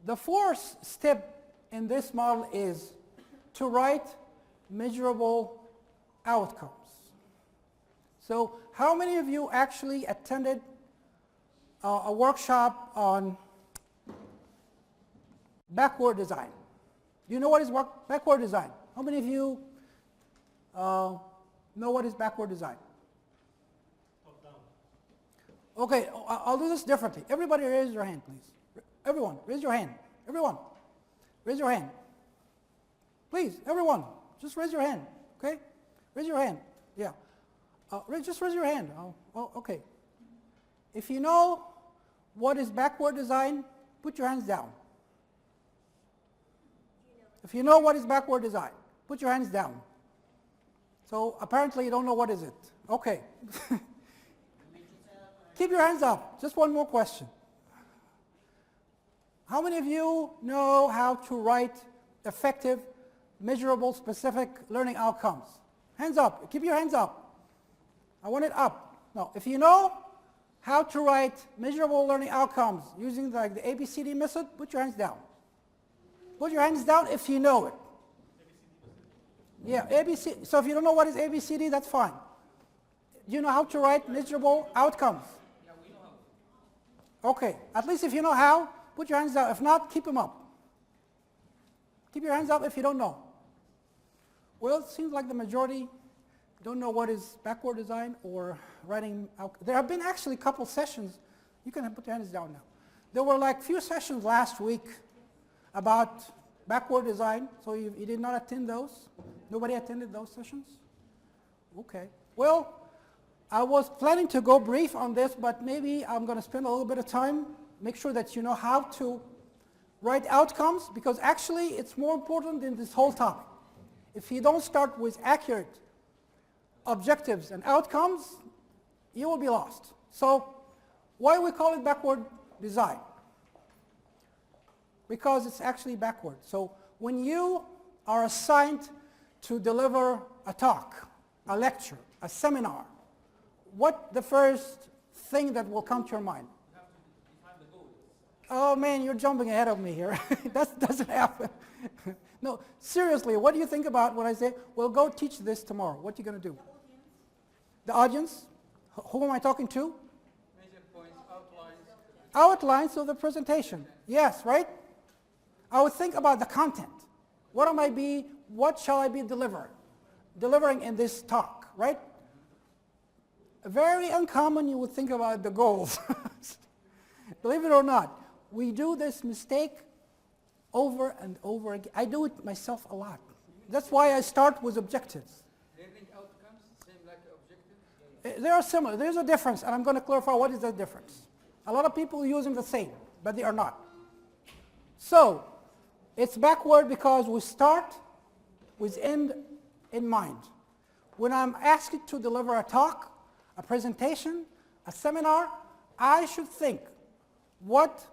The fourth step in this model is to write measurable outcomes. So how many of you actually attended a workshop on backward design? Do you know what is backward design? How many of you know what is backward design? Okay, I'll do this differently. Everybody raise your hand, please. Everyone, raise your hand. Everyone, raise your hand. Please, everyone, just raise your hand, okay? Raise your hand, yeah. Just raise your hand. Oh, okay. If you know what is backward design, put your hands down. If you know what is backward design, put your hands down. So apparently you don't know what is it. Okay. Keep your hands up. Just one more question. How many of you know how to write effective, measurable, specific learning outcomes? Hands up. Keep your hands up. I want it up. No, if you know how to write measurable learning outcomes using like the ABCD method, put your hands down. Put your hands down if you know it. Yeah, ABC. So if you don't know what is ABCD, that's fine. Do you know how to write measurable outcomes? Yeah, we know how. Okay, at least if you know how, put your hands down. If not, keep them up. Keep your hands up if you don't know. Well, it seems like the majority don't know what is backward design or writing out. There have been actually a couple sessions. You can put your hands down now. There were like few sessions last week about backward design. So you did not attend those? Nobody attended those sessions? Okay. Well, I was planning to go brief on this, but maybe I'm going to spend a little bit of time, make sure that you know how to write outcomes, because actually it's more important than this whole topic. If you don't start with accurate objectives and outcomes, you will be lost. So why we call it backward design? Because it's actually backward. So when you are assigned to deliver a talk, a lecture, a seminar, what the first thing that will come to your mind? You have to define the goals. Oh man, you're jumping ahead of me here. That doesn't happen. No, seriously, what do you think about when I say, well, go teach this tomorrow? What are you going to do? The audience? Who am I talking to? Major points, outlines. Outlines of the presentation. Yes, right? I would think about the content. What shall I be delivering in this talk, right? Very uncommon you would think about the goals. Believe it or not, we do this mistake over and over again. I do it myself a lot. That's why I start with objectives. Learning outcomes, same like objective? They are similar. There's a difference, and I'm going to clarify what is the difference. A lot of people use them the same, but they are not. So, it's backward because we start with end in mind. When I'm asked to deliver a talk, a presentation, a seminar, I should think what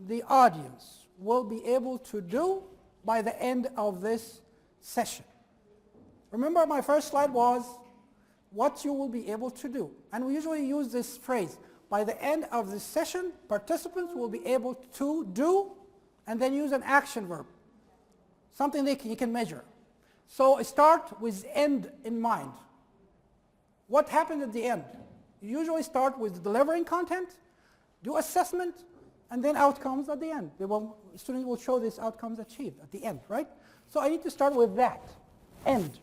the audience will be able to do by the end of this session. Remember my first slide was what you will be able to do. And we usually use this phrase, by the end of this session, participants will be able to do, and then use an action verb, something you can measure. So start with end in mind. What happened at the end? You usually start with delivering content, do assessment, and then outcomes at the end. Students will show these outcomes achieved at the end, right? So I need to start with that, end.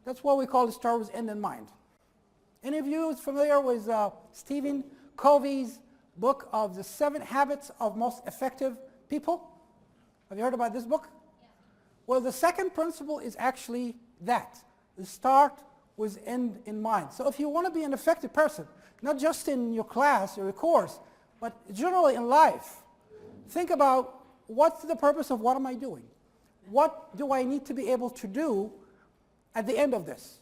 That's what we call start with end in mind. Any of you is familiar with Stephen Covey's book of the 7 Habits of Most Effective People? Have you heard about this book? Yeah. Well, the second principle is actually that. Start with end in mind. So if you want to be an effective person, not just in your class or your course, but generally in life, think about what's the purpose of what am I doing? What do I need to be able to do at the end of this?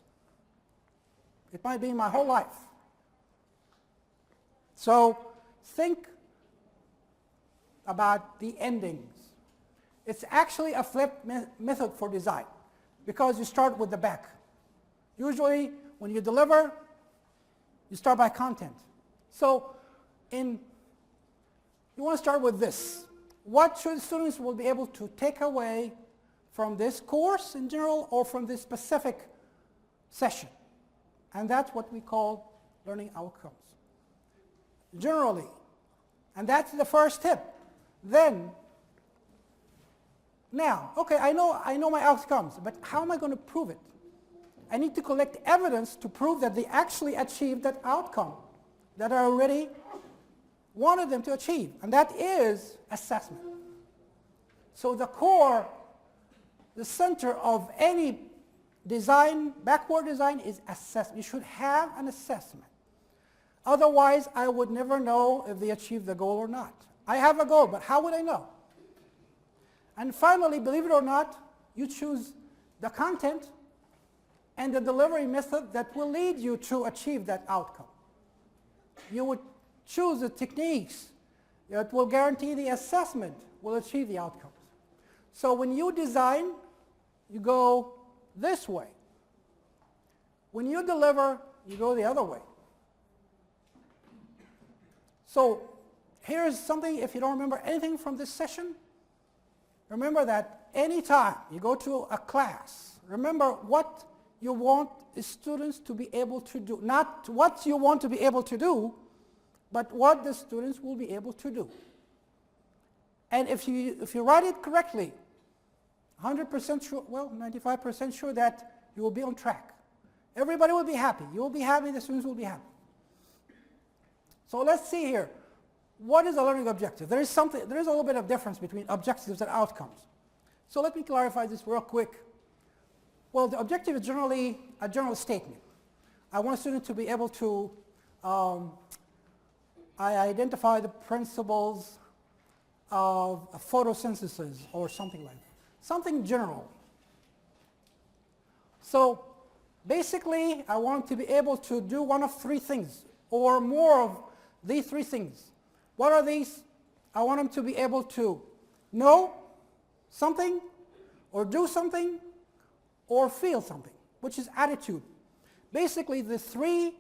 It might be my whole life. So think about the endings. It's actually a flipped method for design because you start with the back. Usually when you deliver, you start by content. So you want to start with this. what should students will be able to take away from this course in general or from this specific session. And that's what we call learning outcomes. Generally. And that's the first tip. Then, now, okay, I know my outcomes, but how am I going to prove it? I need to collect evidence to prove that they actually achieved that outcome that I already wanted them to achieve, and that is assessment. So the core, the center of any design, backward design, is assessment. You should have an assessment. Otherwise, I would never know if they achieved the goal or not. I have a goal, but how would I know? And finally, believe it or not, you choose the content and the delivery method that will lead you to achieve that outcome. You would choose the techniques that will guarantee the assessment will achieve the outcomes. So when you design, you go this way. When you deliver, you go the other way. So here's something, if you don't remember anything from this session, remember that anytime you go to a class, remember what you want students to be able to do. Not what you want to be able to do, but what the students will be able to do. And if you write it correctly, 100% sure, well, 95% sure that you will be on track. Everybody will be happy. You will be happy, the students will be happy. So let's see here. What is a learning objective? There is a little bit of difference between objectives and outcomes. So let me clarify this real quick. Well, the objective is generally a general statement. I want a student to be able to identify the principles of photosynthesis or something like that. Something general. So basically, I want to be able to do one of three things or more of these three things. What are these? I want them to be able to know something or do something or feel something, which is attitude. Basically, the three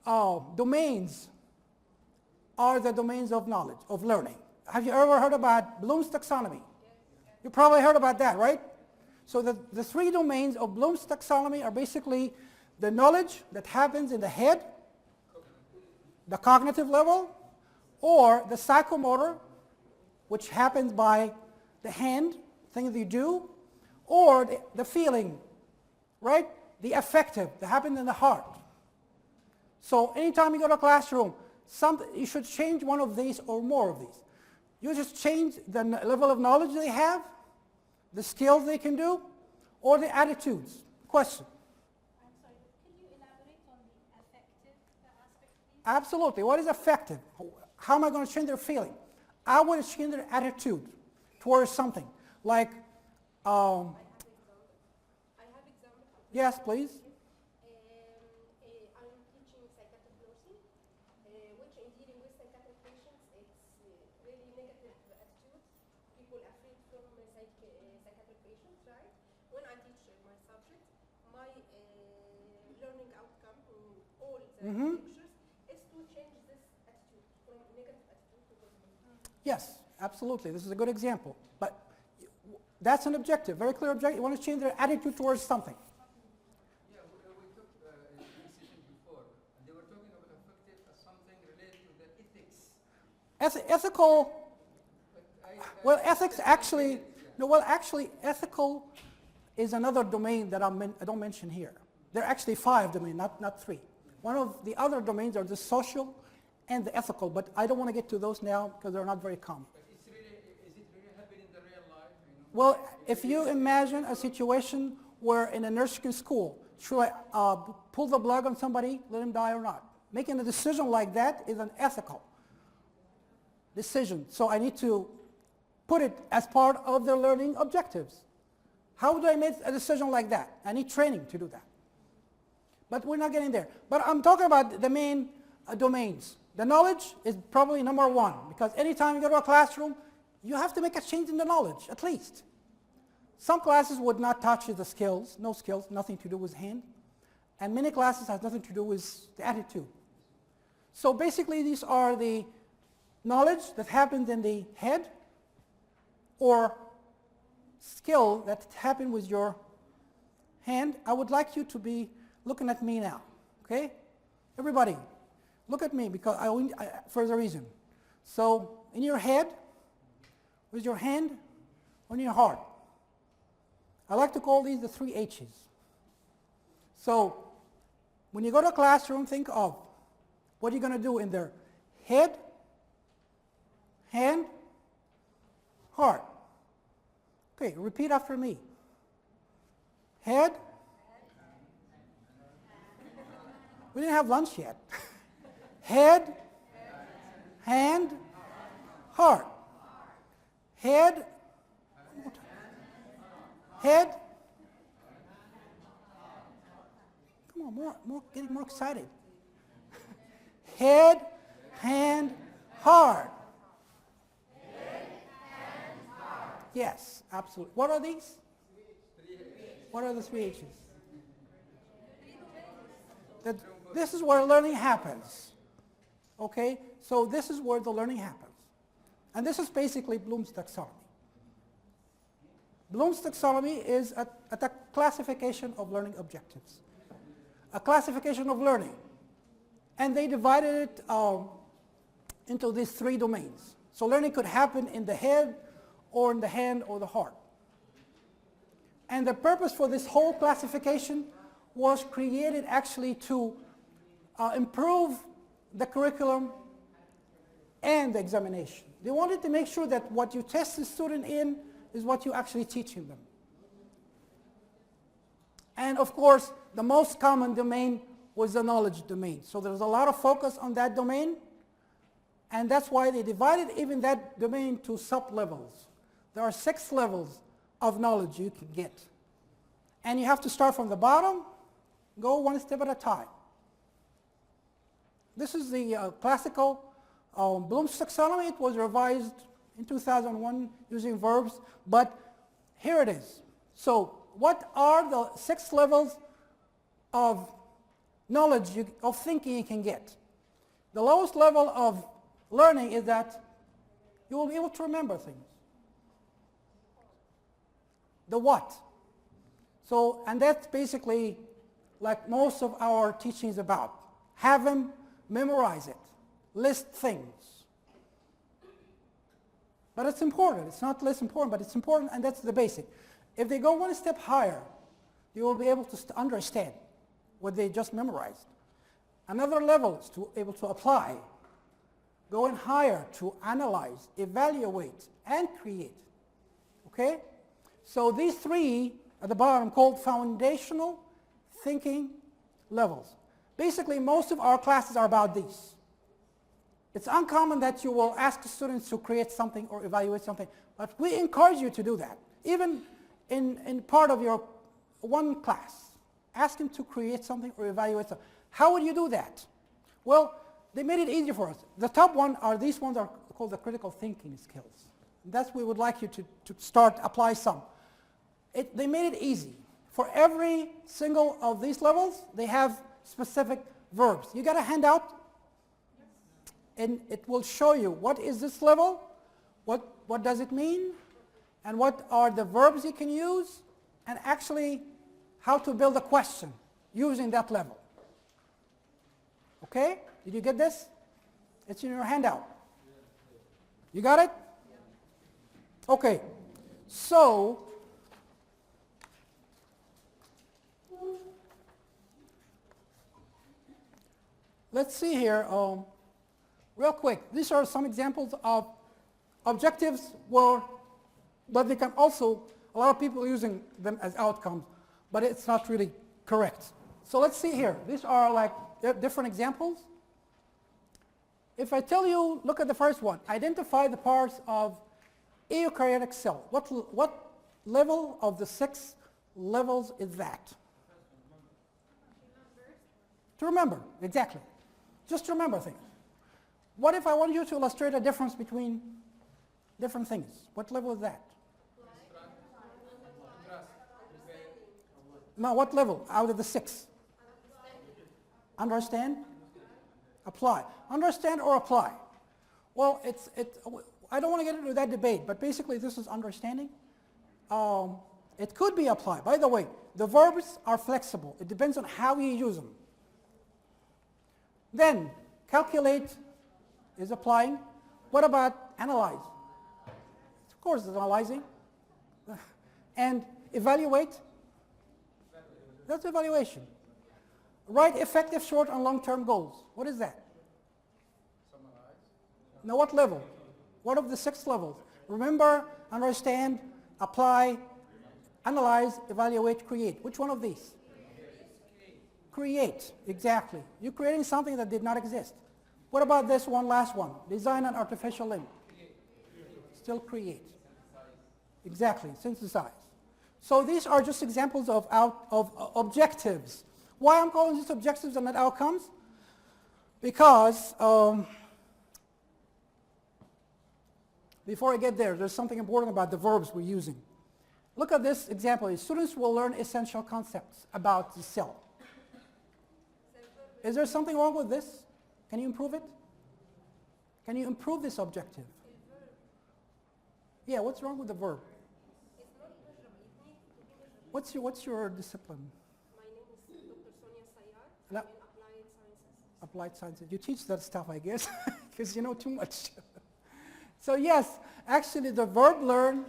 domains are the domains of knowledge, of learning. Have you ever heard about Bloom's taxonomy? You probably heard about that, right? So the three domains of Bloom's taxonomy are basically the knowledge that happens in the head, the cognitive level, or the psychomotor, which happens by the hand, things you do, or the feeling, right? The affective, that happens in the heart. So anytime you go to a classroom, you should change one of these or more of these. You just change the level of knowledge they have, the skills they can do, or the attitudes. Question? I'm sorry, could you elaborate on the affective aspect, please? Absolutely. What is affective? How am I going to change their feeling? I want to change their attitude towards something. Like, I have example. yes, please. I'm teaching psychiatric nursing, which in dealing with psychiatric patients, it's really negative attitude. People afraid from psychiatric patients, right? When I teach my subject, my learning outcome in all the lectures is to change this attitude from negative attitude to positive. Yes, absolutely. This is a good example. But that's an objective, very clear objective. You want to change their attitude towards something. Yeah, we took a session before, and they were talking about affective as something related to the ethics. Ethical, But well, ethics actually, no, well, actually, ethical is another domain that I don't mention here. There are actually 5 domains, not 3. One of the other domains are the social and the ethical, but I don't want to get to those now because they're not very common. But is it really happening in the real life? You know? Well, if you imagine a situation where in a nursing school, should I pull the plug on somebody, let him die or not? Making a decision like that is an ethical decision. So I need to put it as part of their learning objectives. How do I make a decision like that? I need training to do that. But we're not getting there. But I'm talking about the main domains. The knowledge is probably number 1, because anytime you go to a classroom, you have to make a change in the knowledge, at least. Some classes would not touch the skills, no skills, nothing to do with hand. And many classes have nothing to do with the attitude. So basically these are the knowledge that happens in the head, or skill that happened with your hand, I would like you to be looking at me now, okay? Everybody, look at me because for the reason. So in your head, with your hand, on your heart. I like to call these the 3 H's. So when you go to a classroom, think of what you're going to do in there. Head, hand, heart. Okay, repeat after me. Head. We didn't have lunch yet. Head, hand, heart. Head, head. Come on, getting more excited. Head, hand, heart. Yes, absolutely. What are these? What are the 3 H's? This is where learning happens. Okay? So this is where the learning happens. And this is basically Bloom's taxonomy. Bloom's taxonomy is a classification of learning objectives, a classification of learning. And they divided it into these 3 domains. So learning could happen in the head, or in the hand, or the heart. And the purpose for this whole classification was created actually to improve the curriculum and the examination. They wanted to make sure that what you test the student in is what you actually teaching them. And of course, the most common domain was the knowledge domain. So there's a lot of focus on that domain, and that's why they divided even that domain to sub-levels. There are 6 levels of knowledge you can get. And you have to start from the bottom, go 1 step at a time. This is the classical Bloom's taxonomy. It was revised in 2001 using verbs, but here it is. So what are the 6 levels of knowledge, of thinking you can get? The lowest level of learning is that you will be able to remember things. The what? So, and that's basically like most of our teaching is about. Have them memorize it, list things. But it's important. It's not less important, but it's important, and that's the basic. If they go 1 step higher, you will be able to understand what they just memorized. Another level is to able to apply. Going higher to analyze, evaluate, and create. Okay? So these 3 at the bottom called foundational thinking levels. Basically, most of our classes are about these. It's uncommon that you will ask students to create something or evaluate something, but we encourage you to do that. Even in part of your 1 class, ask them to create something or evaluate something. How would you do that? Well, they made it easy for us. The top one are, these ones are called the critical thinking skills. That's we would like you to start, apply some. They made it easy. For every single of these levels, they have specific verbs. You got a handout, and it will show you what is this level, what does it mean, and what are the verbs you can use, and actually how to build a question using that level. Okay? Did you get this? It's in your handout. You got it? Okay. So, let's see here, real quick. These are some examples of objectives but they can also, a lot of people are using them as outcomes, but it's not really correct. So let's see here. These are like different examples. If I tell you, look at the first one, identify the parts of eukaryotic cell. What level of the 6 levels is that? To remember, exactly. Just to remember things. What if I want you to illustrate a difference between different things? What level is that? No, what level out of the 6? Understand? Apply. Understand or apply? Well, I don't want to get into that debate, but basically this is understanding. It could be applied. By the way, the verbs are flexible. It depends on how you use them. Then, calculate is applying. What about analyze? Of course, it's analyzing. And evaluate? That's evaluation. Write effective short and long-term goals. What is that? Now, what level? What of the 6 levels? Remember, understand, apply, analyze, evaluate, create. Which one of these? Create, exactly. You're creating something that did not exist. What about this one, last one? Design an artificial limb. Still create. Exactly, synthesize. So these are just examples of objectives. Why I'm calling these objectives and not outcomes? Because before I get there, there's something important about the verbs we're using. Look at this example. Students will learn essential concepts about the cell. Is there something wrong with this? Can you improve it? Can you improve this objective? Yeah, what's wrong with the verb? What's your discipline? My name is Dr. Sonia Sayar. No. I'm in Applied Sciences. Applied sciences. You teach that stuff, I guess, because you know too much. So yes, actually the verb learn,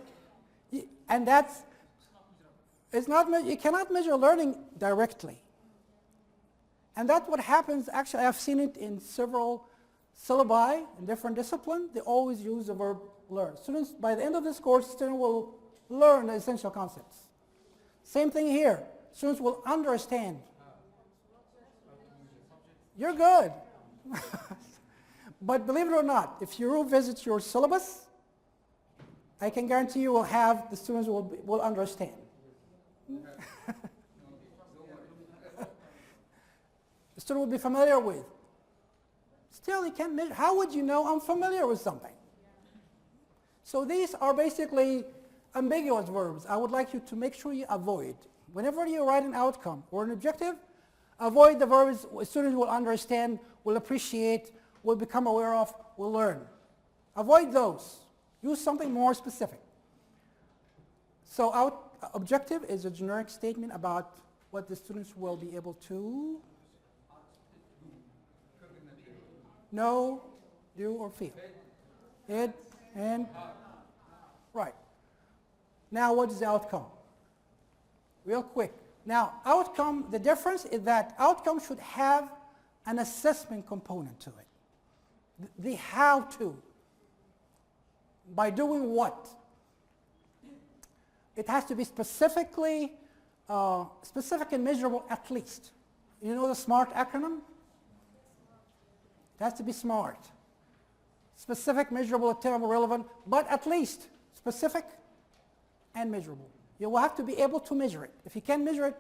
and that's, it's not, you cannot measure learning directly. And that's what happens, actually I've seen it in several syllabi in different disciplines. They always use the verb learn. Students, by the end of this course, students will learn the essential concepts. Same thing here. Students will understand. You're good. But believe it or not, if you visit your syllabus, I can guarantee you will have, the students will understand. The student will be familiar with. Still, you can't measure. How would you know I'm familiar with something? So these are basically ambiguous verbs. I would like you to make sure you avoid. Whenever you write an outcome or an objective, avoid the verbs students will understand, will appreciate, will become aware of, will learn. Avoid those. Use something more specific. So objective is a generic statement about what the students will be able to know, do, or feel. It and right. Now what is the outcome? Real quick. Now outcome, the difference is that outcome should have an assessment component to it. The how to. By doing what? It has to be specific and measurable at least. You know the SMART acronym? It has to be SMART. Specific, measurable, attainable, relevant, but at least specific and measurable. You will have to be able to measure it. If you can't measure it,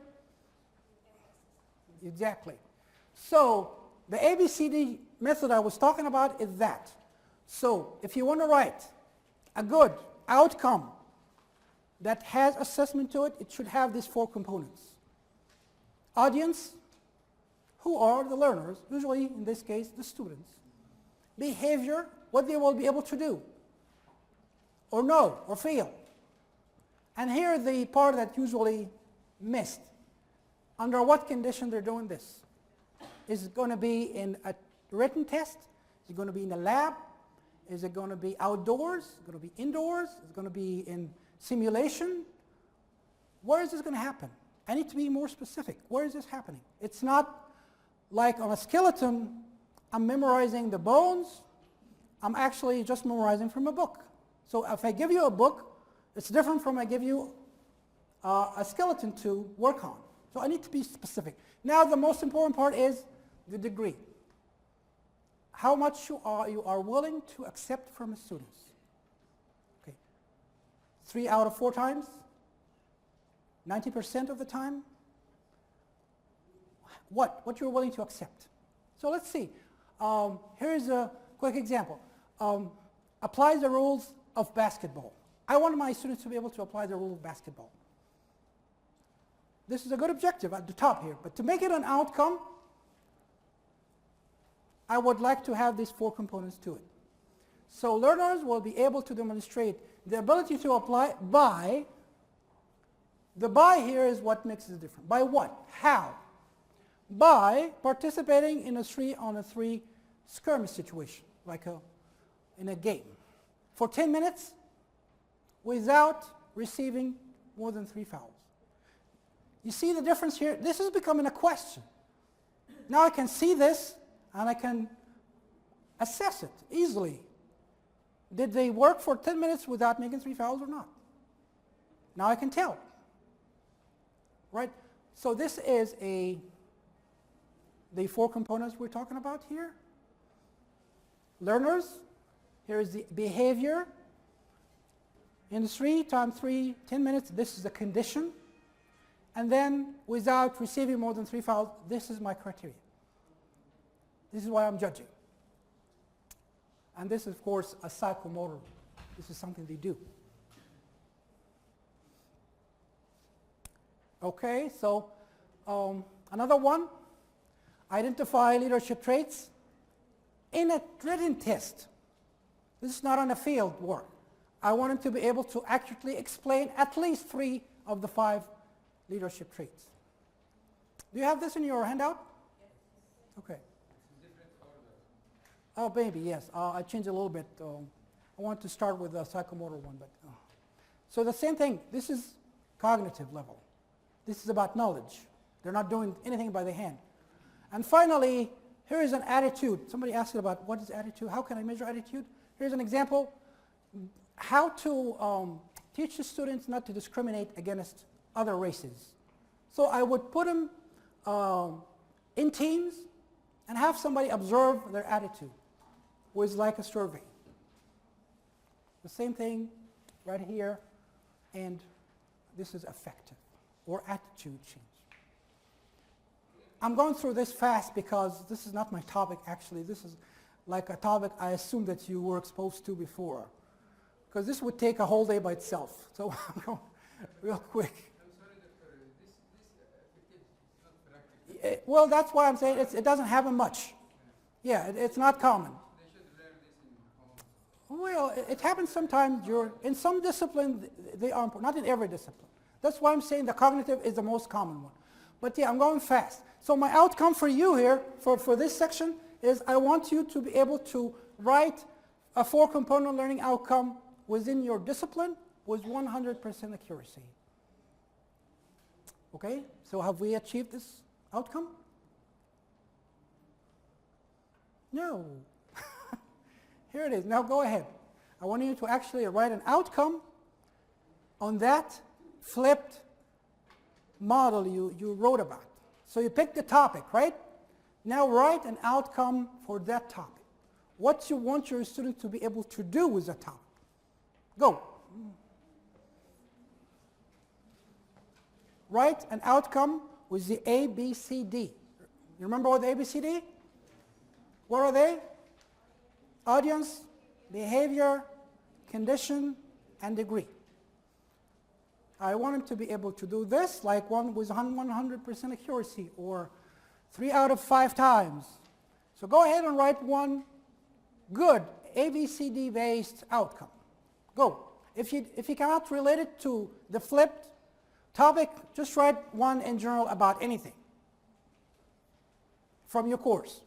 exactly. So the ABCD method I was talking about is that. So if you want to write a good outcome that has assessment to it, it should have these 4 components. Audience, who are the learners, usually in this case the students. Behavior, what they will be able to do, or know, or feel. And here the part that usually missed. Under what condition they're doing this? Is it going to be in a written test? Is it going to be in a lab? Is it going to be outdoors? Is it going to be indoors? Is it going to be in simulation? Where is this going to happen? I need to be more specific. Where is this happening? It's not like on a skeleton, I'm memorizing the bones. I'm actually just memorizing from a book. So if I give you a book, it's different from I give you a skeleton to work on. So I need to be specific. Now the most important part is the degree. How much you are willing to accept from the students. Okay. 3 out of 4 times? 90% of the time? What you're willing to accept. So let's see. Here's a quick example. Apply the rules of basketball. I want my students to be able to apply the rule of basketball. This is a good objective at the top here, but to make it an outcome, I would like to have these 4 components to it. So learners will be able to demonstrate the ability to apply by, the by here is what makes it different. By what? How? By participating in a 3-on-3 skirmish situation, like in a game, for 10 minutes without receiving more than 3 fouls. You see the difference here? This is becoming a question. Now I can see this and I can assess it easily. Did they work for 10 minutes without making 3 fouls or not? Now I can tell. Right? So this is the 4 components we're talking about here. Learners, here is the behavior. In 3 times 3, 10 minutes, this is the condition. And then without receiving more than 3 fouls, this is my criteria. This is what I'm judging. And this is, of course, a psychomotor. This is something they do. Okay, so another one, identify leadership traits in a written test. This is not on a field work. I want them to be able to accurately explain at least 3 of the 5 leadership traits. Do you have this in your handout? Okay. Oh, maybe, yes. I changed a little bit. I want to start with the psychomotor one. But so the same thing. This is cognitive level. This is about knowledge. They're not doing anything by the hand. And finally, here is an attitude. Somebody asked about what is attitude? How can I measure attitude? Here's an example. How to teach the students not to discriminate against other races. So I would put them in teams and have somebody observe their attitude with like a survey. The same thing right here, and this is affective or attitude change. I'm going through this fast because this is not my topic actually. This is like a topic I assume that you were exposed to before, because this would take a whole day by itself. So I'm going real quick. I'm sorry, doctor. This affective is not practical. Well, that's why I'm saying it doesn't happen much. Yeah, it's not common. They should learn this in home. Well, it happens sometimes. In some disciplines, they are important, not in every discipline. That's why I'm saying the cognitive is the most common one. But yeah, I'm going fast. So my outcome for you here, for this section, is I want you to be able to write a 4-component learning outcome within your discipline with 100% accuracy. Okay, so have we achieved this outcome? No. Here it is. Now go ahead. I want you to actually write an outcome on that flipped model you wrote about. So you picked the topic, right? Now write an outcome for that topic. What you want your student to be able to do with that topic. Go. Write an outcome with the A, B, C, D. You remember what the A, B, C, D? What are they? Audience, behavior, condition, and degree. I want them to be able to do this like one with 100% accuracy, or 3 out of 5 times. So go ahead and write one good ABCD based outcome. Go. If you cannot relate it to the flipped topic, just write one in general about anything from your course.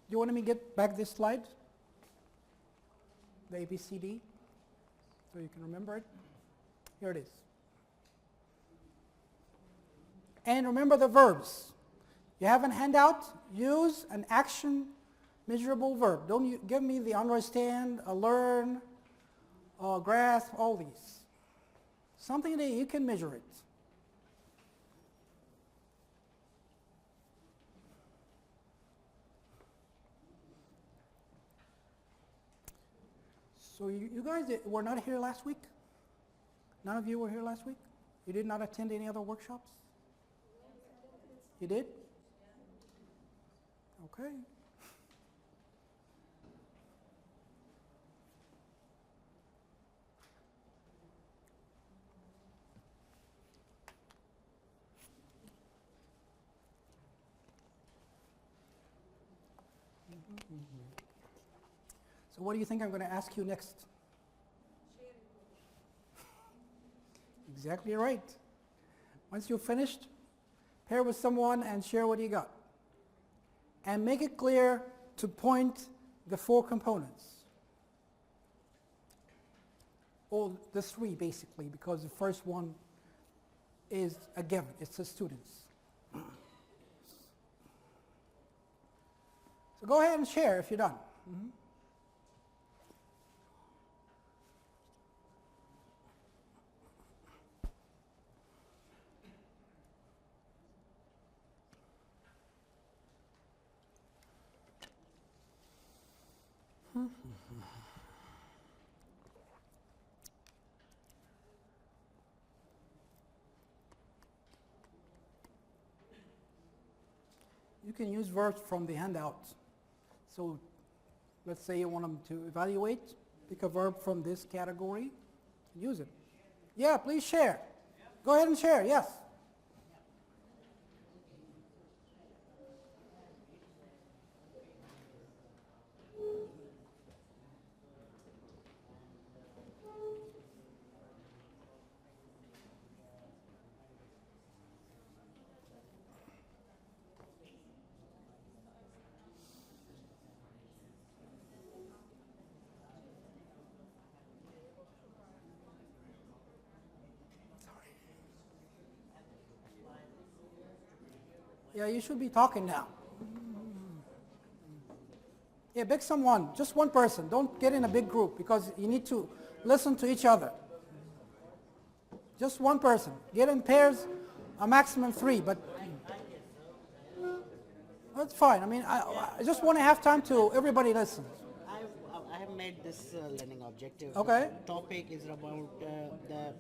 Do you want me to get back this slide? The ABCD, so you can remember it. Here it is. And remember the verbs. You have a handout, use an action measurable verb. Don't give me the understand, learn, grasp, all these. Something that you can measure it. So you guys were not here last week? None of you were here last week? You did not attend any other workshops? You did? Okay. So what do you think I'm going to ask you next? Exactly right. Once you're finished, pair with someone and share what you got. And make it clear to point the 4 components. Or the 3 basically, because the first one is a given, it's the students. So go ahead and share if you're done. You can use verbs from the handout. So let's say you want them to evaluate, pick a verb from this category, use it. Yeah, please share. Go ahead and share, yes. Yeah, you should be talking now. Yeah, pick someone, just one person. Don't get in a big group because you need to listen to each other. Just one person. Get in pairs, a maximum 3, but that's fine. I mean, I just want to have time to everybody listen. I have made this learning objective. Okay. The topic is about the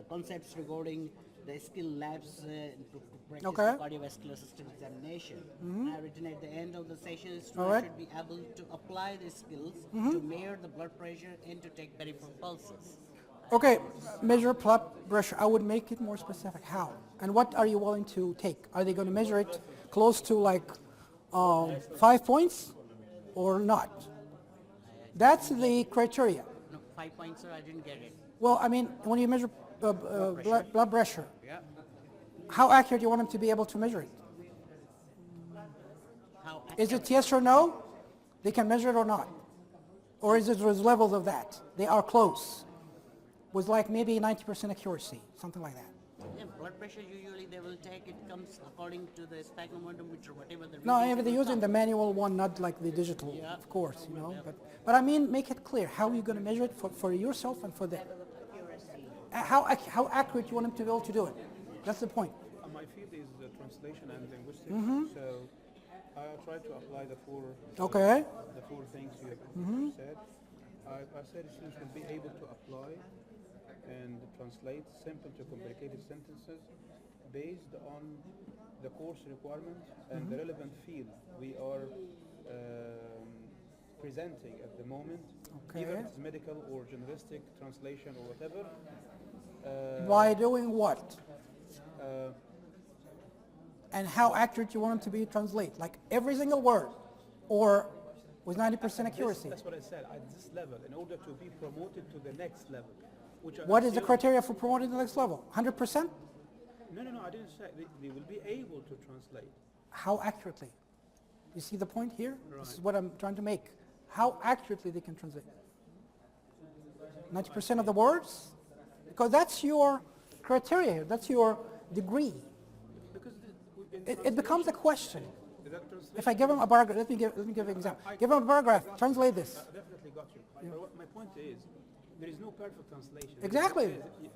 concepts regarding the skill labs to practice Okay. the cardiovascular system examination. I have written at the end of the session, students All right. should be able to apply these skills to measure the blood pressure and to take peripheral pulses. Okay, measure blood pressure. I would make it more specific. How? And what are you willing to take? Are they going to measure it close to like 5 points or not? That's the criteria. No, 5 points, sir, I didn't get it. Well, I mean, when you measure blood pressure, Yeah. how accurate you want them to be able to measure it? How Is it yes or no? They can measure it or not? Or is it there's levels of that? They are close. With like maybe 90% accuracy, something like that. Yeah, blood pressure usually they will take, it comes according to the spigometer, whatever the No, reading they're will using come. the manual one, not like the digital, Yeah. of course, you know. But I mean, make it clear. How are you going to measure it for yourself and for them? How accurate you want them to be able to do it? That's the point. My field is translation and linguistics, so I try to apply the 4 Okay. the 4 things you have said. I said students will be able to apply and translate simple to complicated sentences based on the course requirements and the relevant field we are presenting at the moment, even if it's medical or journalistic translation or whatever. By doing what? Uh, And how accurate you want them to be translate? Like every single word, or with 90% accuracy? That's what I said, at this level, in order to be promoted to the next level. Which I What is the assume- criteria for promoting the next level? 100%? No, I didn't say, they will be able to translate. How accurately? You see the point here? This is what I'm trying to make. How accurately they can translate? 90% of the words? Because that's your criteria here. That's your degree. Because It becomes a question. that translation, If I give them a paragraph, let me give an example. Give them a paragraph, translate this. I definitely got you. But what my point is, there is no perfect translation. Exactly.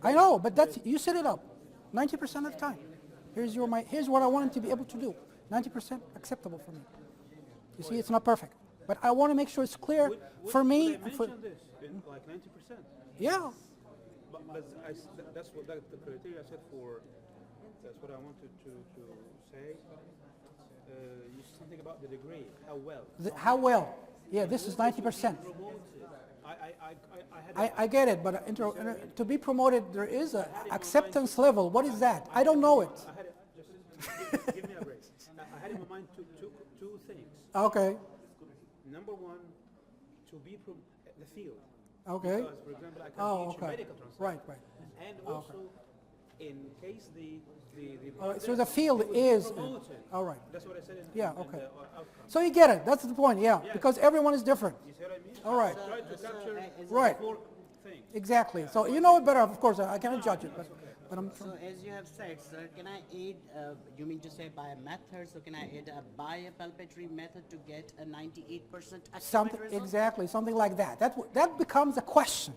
I know, but that's, you set it up 90% of the time. Here's what I want them to be able to do. 90% acceptable for me. You see, it's not perfect. But I want to make sure it's clear for me Would I and for, mention this in like 90%? yeah. But that's what the criteria I said for. That's what I wanted to say. You said something about the degree. How well? How well? Yeah, this is 90%. I get it, but to be promoted, there is an acceptance level. What is that? I don't know it. Just give me a break. I had in my mind two things. Okay. Number one, to be the field. Okay. Because, for example, I can teach medical translation. Right. And also, in case the All right, so the field is, all right. That's what I said in Yeah, in okay. the outcome. So you get it, that's the point, yeah, because everyone is different. You see what I mean? All right. Try to capture Right. four things. Exactly. So you know it better, of course, I cannot judge it, but I'm So as you have said, sir, can I add, you mean to say by a method, so can I add a biopalpatory method to get a 98% accurate something, result? exactly, something like that. That becomes a question.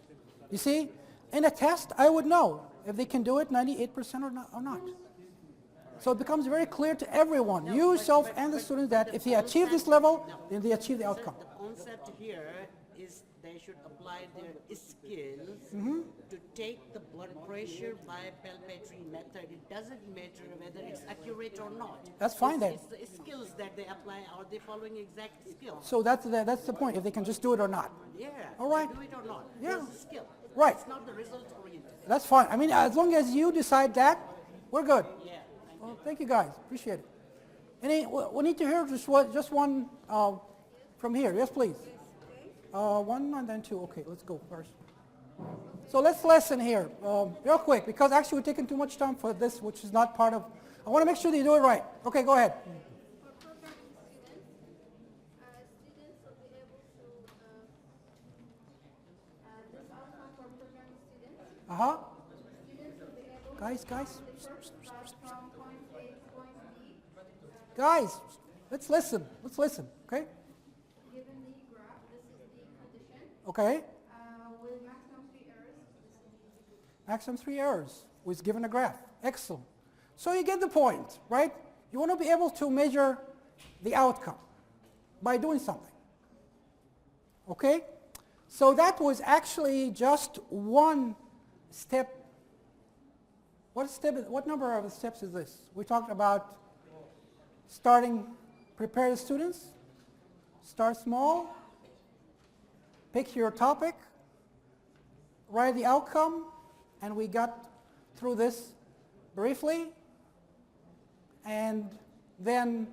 You see, in a test, I would know if they can do it 98% or not. So it becomes very clear to everyone, you yourself and the students, that if they achieve this level, then they achieve the outcome. The concept here is they should apply their skills to take the blood pressure by palpatory method. It doesn't matter whether it's accurate or not. That's fine then. It's the skills that they apply. Are they following exact skills? So that's the point, if they can just do it or not. Yeah. All right. Do it or not. Yeah. It's a skill. Right. It's not the result oriented. That's fine. I mean, as long as you decide that, we're good. Yeah. Well, thank you guys, appreciate it. We need to hear just one from here. Yes, please. One and then two. Okay, let's go first. So let's listen here, real quick, because actually we're taking too much time for this, which is not part of. I want to make sure that you do it right. Okay, go ahead. For programming students will be able to, this outcome for programming students, Uh-huh. students will be able Guys. start from point A to point B, Guys, let's listen, okay? given the graph, this is the condition, Okay, with maximum 3 errors. maximum 3 errors was given a graph. Excellent. So you get the point, right? You want to be able to measure the outcome by doing something. Okay? So that was actually just one step. What number of steps is this? We talked about prepare the students, start small, pick your topic, write the outcome, and we got through this briefly. And then